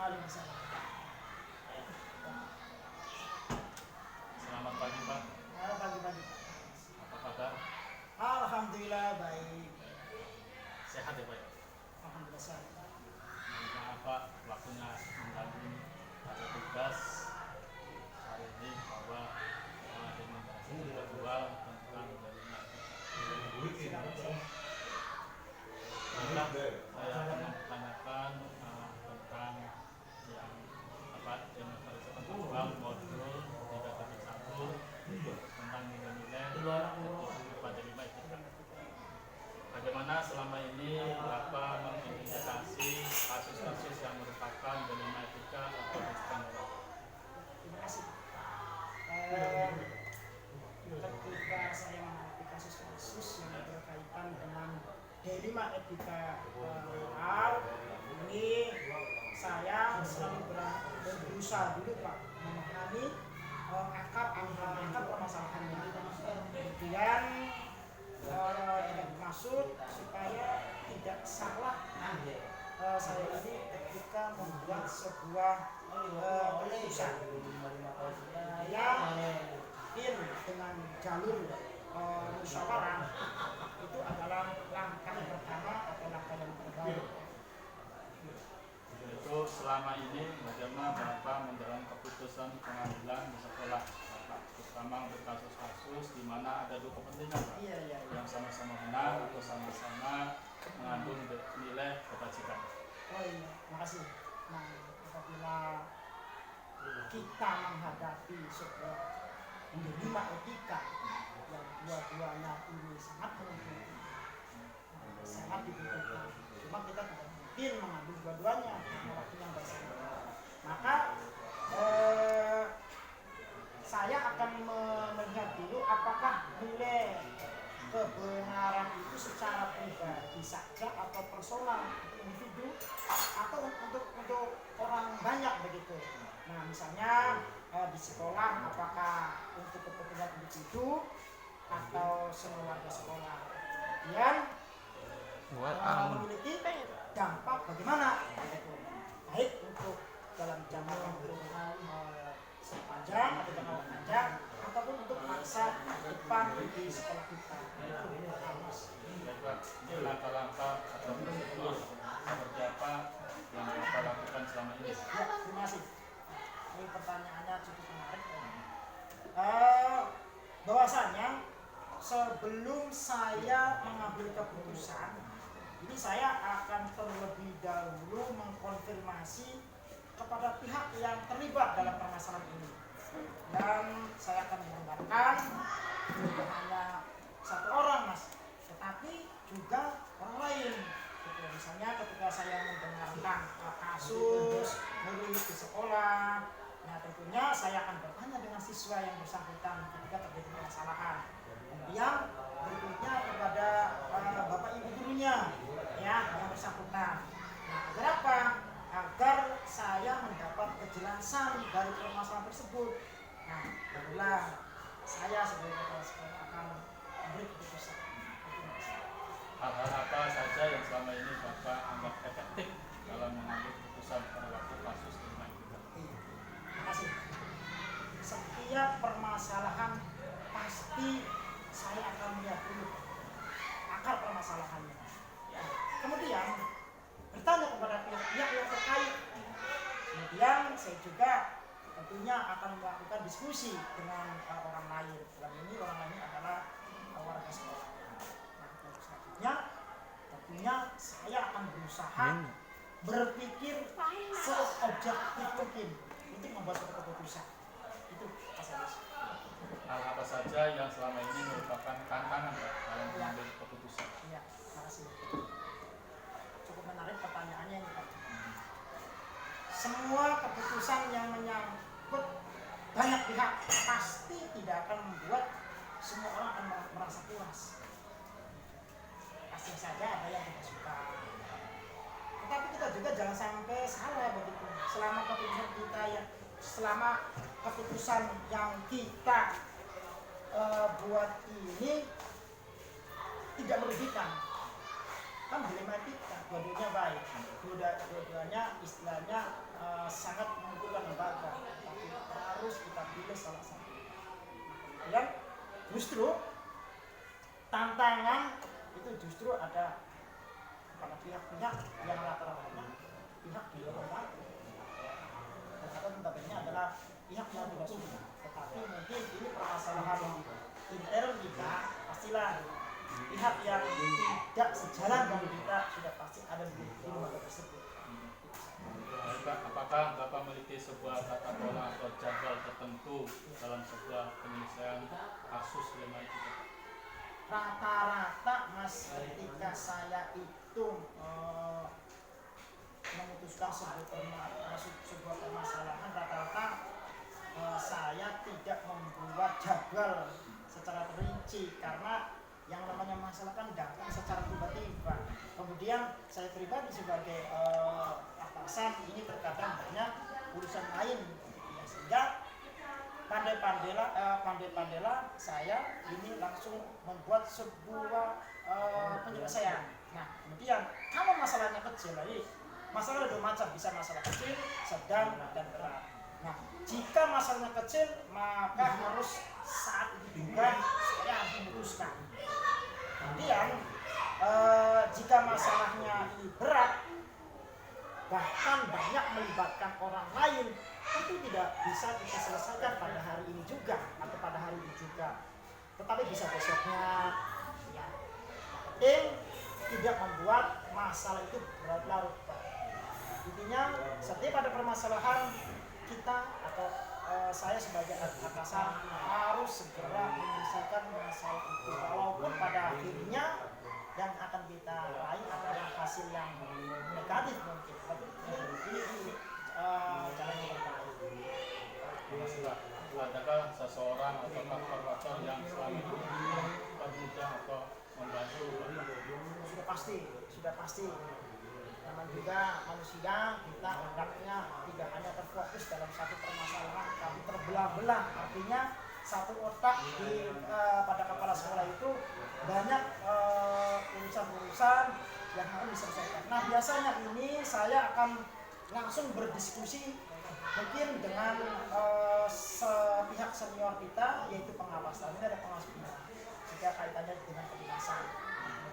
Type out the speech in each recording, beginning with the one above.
Waalaikumsalam. Selamat pagi Pak. Pagi-pagi. Apa kabar? Alhamdulillah baik. Sehat ya Pak? Alhamdulillah sehat. Maaf Pak, waktunya mengganggu ada tugas hari ini bahwa demonstrasi virtual tentang jaringan. Saya akan menanyakan tentang yang demonstrasi virtual modul 3.1 tentang nilai-nilai pada 5 etika. Bagaimana selama ini Bapak mengidentifikasi kasus-kasus yang merupakan dilema etika atau istimewa? Terima kasih. Ketika saya menghadapi kasus-kasus yang berkaitan dengan dilema etika moral, ini saya selalu berusaha dulu Pak memahami akar permasalahannya. Kemudian tidak dimaksud supaya tidak salah saya ini ketika membuat sebuah keputusan yang dengan jalur musyawarah itu adalah langkah pertama atau langkah yang terbaik. Itu selama ini bagaimana Bapak menjalankan keputusan pengadilan di sekolah Bapak, terutama untuk kasus-kasus di mana ada dua kepentingan Pak, yang sama-sama benar atau sama-sama mengandung nilai kebajikan. Oh iya, makasih. Nah, apabila kita menghadapi sebuah dilema etika yang dua-duanya ini sangat menentukan, sangat dibutuhkan. Cuma kita tidak mungkin mengambil dua-duanya waktu yang bersama. Maka saya akan melihat dulu apakah nilai kebenaran itu secara pribadi saja atau personal individu atau untuk orang banyak begitu. Nah misalnya di sekolah apakah untuk kepentingan individu atau semua warga sekolah. Kemudian memiliki dampak bagaimana baik untuk dalam jangka waktu sepanjang atau jangka panjang ataupun untuk masa depan di sekolah kita. Ini langkah-langkah atau prosedur seperti apa yang Bapak lakukan selama ini? Ya, terima kasih. Ini pertanyaannya cukup menarik. Bahwasanya sebelum saya mengambil keputusan, ini saya akan terlebih dahulu mengkonfirmasi kepada pihak yang terlibat dalam permasalahan ini. Dan saya akan menggambarkan bukan hanya satu orang Mas, tetapi juga orang lain. Misalnya ketika saya mendengarkan kasus murid di sekolah, nah tentunya saya akan bertanya dengan siswa yang bersangkutan ketika terjadi permasalahan. Kemudian berikutnya kepada bapak ibu gurunya yang bersangkutan. Nah, agar apa? Agar saya mendapat kejelasan dari permasalahan tersebut. Nah, barulah saya sebagai kepala sekolah akan memberi keputusan. Hal-hal apa saja yang selama ini Bapak anggap efektif dalam mengambil keputusan pada waktu kasus dilema etika? Terima kasih. Setiap permasalahan pasti saya akan melihat dulu akar permasalahannya. Kemudian bertanya kepada pihak yang terkait. Kemudian saya juga tentunya akan melakukan diskusi dengan orang lain. Dalam ini orang lain adalah warga sekolah. Nah, selanjutnya tentunya saya akan berusaha berpikir seobjektif mungkin untuk membuat suatu keputusan. Itu Mas Agus. Hal apa saja yang selama ini merupakan tantangan dalam mengambil keputusan? Iya, terima kasih. Cukup menarik pertanyaannya ini Pak. Semua keputusan yang menyangkut banyak pihak pasti tidak akan membuat semua orang akan merasa puas. Pasti saja ada yang tidak suka. Tetapi kita juga jangan sampai salah begitu. Selama keputusan yang kita buat ini tidak merugikan, kan dilema etika, dua-duanya baik, dua-duanya istilahnya sangat menentukan lembaga, tapi harus kita pilih salah satu. Dan justru tantangan itu justru ada pada pihak-pihak yang rata-ratanya pihak di luar, atau notabene adalah pihak yang tidak suka. Tetapi mungkin ini permasalahan intern kita, pastilah pihak yang tidak sejalan dengan kita sudah pasti ada di lembaga tersebut. Apakah Bapak memiliki sebuah tata pola atau jadwal tertentu dalam sebuah penyelesaian kasus lembaga itu? Rata-rata Mas, ketika saya itu memutuskan sebuah permasalahan, rata-rata saya tidak membuat jadwal secara terinci, karena yang namanya masalah kan datang secara tiba-tiba. Kemudian saya pribadi sebagai atasan ini terkadang banyak urusan lain, ya, sehingga pandai-pandailah saya ini langsung membuat sebuah penyelesaian. Nah, kemudian kalau masalahnya kecil, jadi masalah ada dua macam, bisa masalah kecil, sedang, dan berat. Nah, jika masalahnya kecil, maka harus saat itu juga saya harus memutuskan. Kemudian jika masalahnya ini berat, bahkan banyak melibatkan orang lain, itu tidak bisa kita selesaikan pada hari ini juga atau pada hari ini juga, tetapi bisa besoknya. Ya, penting tidak membuat masalah itu berlarut. Intinya setiap ada permasalahan, kita atau saya sebagai atasan harus segera menyelesaikan masalah itu, walaupun pada akhirnya yang akan kita raih adalah hasil yang negatif mungkin, tapi ini jalan yang terbaik. Adakah seseorang atau faktor-faktor yang selama ini mempermudah atau membantu? Sudah pasti. Namun juga manusia, kita hendaknya tidak hanya terfokus dalam satu permasalahan, tapi terbelah-belah. Artinya satu otak pada kepala sekolah itu banyak urusan-urusan yang harus diselesaikan. Nah, biasanya ini saya akan langsung berdiskusi mungkin dengan pihak senior kita, yaitu pengawas. Ini ada pengawas bina, jika kaitannya dengan kedinasan.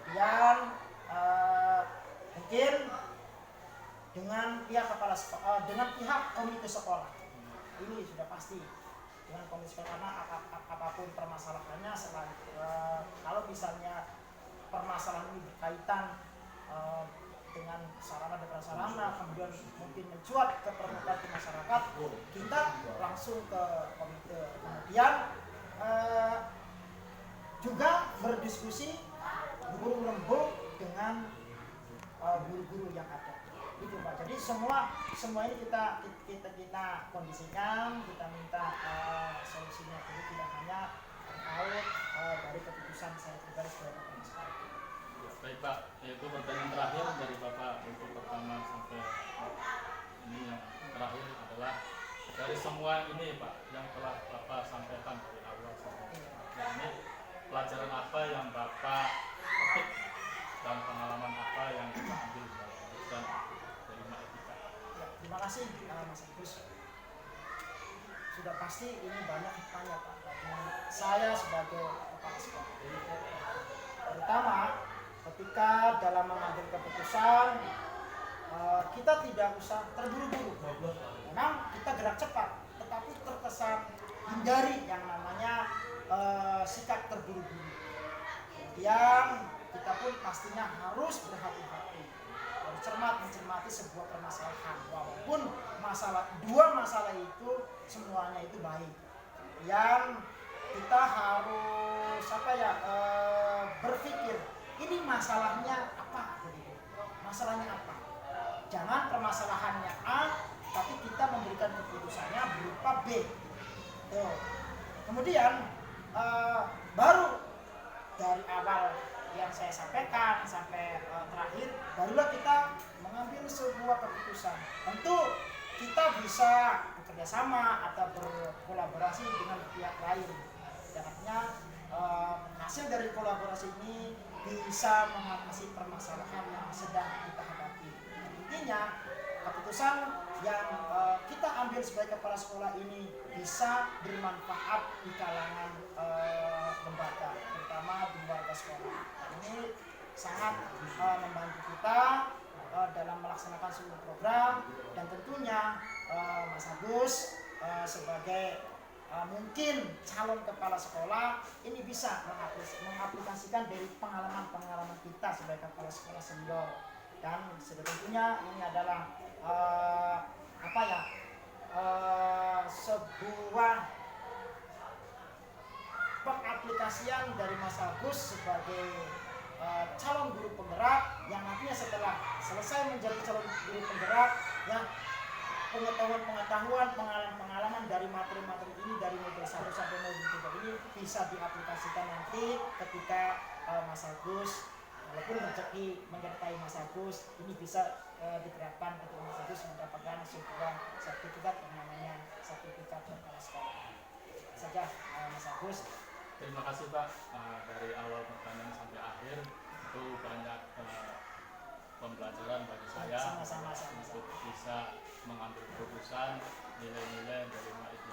Kemudian mungkin dengan pihak kepala sekolah, dengan pihak komite sekolah. Ini sudah pasti dengan komite sekolah, karena apapun permasalahannya, selain kalau misalnya permasalahan ini berkaitan dengan sarana dan prasarana, kemudian mungkin mencuat ke permukaan ke masyarakat, kita langsung ke komite. Kemudian juga berdiskusi berburu-lembur dengan guru-guru yang ada. Itu Pak. Jadi semua ini kita kondisikan, kita minta solusinya dulu, tidak hanya terkait dari keputusan saya pribadi sebagai kepala sekolah. Baik Pak, itu pertanyaan terakhir dari Bapak untuk pertama sampai ini yang terakhir adalah dari semua ini Pak yang telah Bapak sampaikan dari awal sampai ini, pelajaran apa yang Bapak petik dan pengalaman apa yang kita ambil dan dari Etika? Ya, terima kasih Mas Agus. Sudah pasti ini banyak tanya Pak bagi saya sebagai kepala sekolah. Pertama, ketika dalam mengambil keputusan, kita tidak usah terburu-buru. Memang kita gerak cepat, tetapi terkesan hindari yang namanya sikap terburu-buru. Kemudian kita pun pastinya harus berhati-hati, harus cermat mencermati sebuah permasalahan, walaupun dua masalah itu semuanya itu baik. Yang kita harus berpikir, ini masalahnya apa begitu? Masalahnya apa? Jangan permasalahannya A, tapi kita memberikan keputusannya berupa B. Tuh. Kemudian baru dari awal yang saya sampaikan sampai terakhir, barulah kita mengambil sebuah keputusan. Tentu kita bisa bekerja sama atau berkolaborasi dengan pihak lain. Artinya hasil dari kolaborasi ini bisa mengatasi permasalahan yang sedang kita hadapi. Intinya keputusan yang kita ambil sebagai kepala sekolah ini bisa bermanfaat di kalangan lembaga, terutama di warga sekolah. Ini sangat membantu kita dalam melaksanakan seluruh program, dan tentunya Mas Agus sebagai mungkin calon kepala sekolah ini bisa mengaplikasikan dari pengalaman-pengalaman kita sebagai kepala sekolah senior, dan tentunya ini adalah sebuah pengaplikasian dari Mas Agus sebagai calon guru penggerak, yang nantinya setelah selesai menjadi calon guru penggerak, yang pengetahuan, pengalaman dari materi-materi ini dari modul 1 sampai modul 3 ini bisa diaplikasikan nanti ketika Mas Agus, walaupun rezeki menyertai Mas Agus, ini bisa diterapkan untuk Mas Agus mendapatkan sebuah sertifikat yang namanya sertifikat kepala sekolah. Saja Mas Agus. Terima kasih Pak, dari awal pertanyaan sampai akhir itu banyak pembelajaran bagi saya untuk bisa mengambil keputusan nilai-nilai dari itu.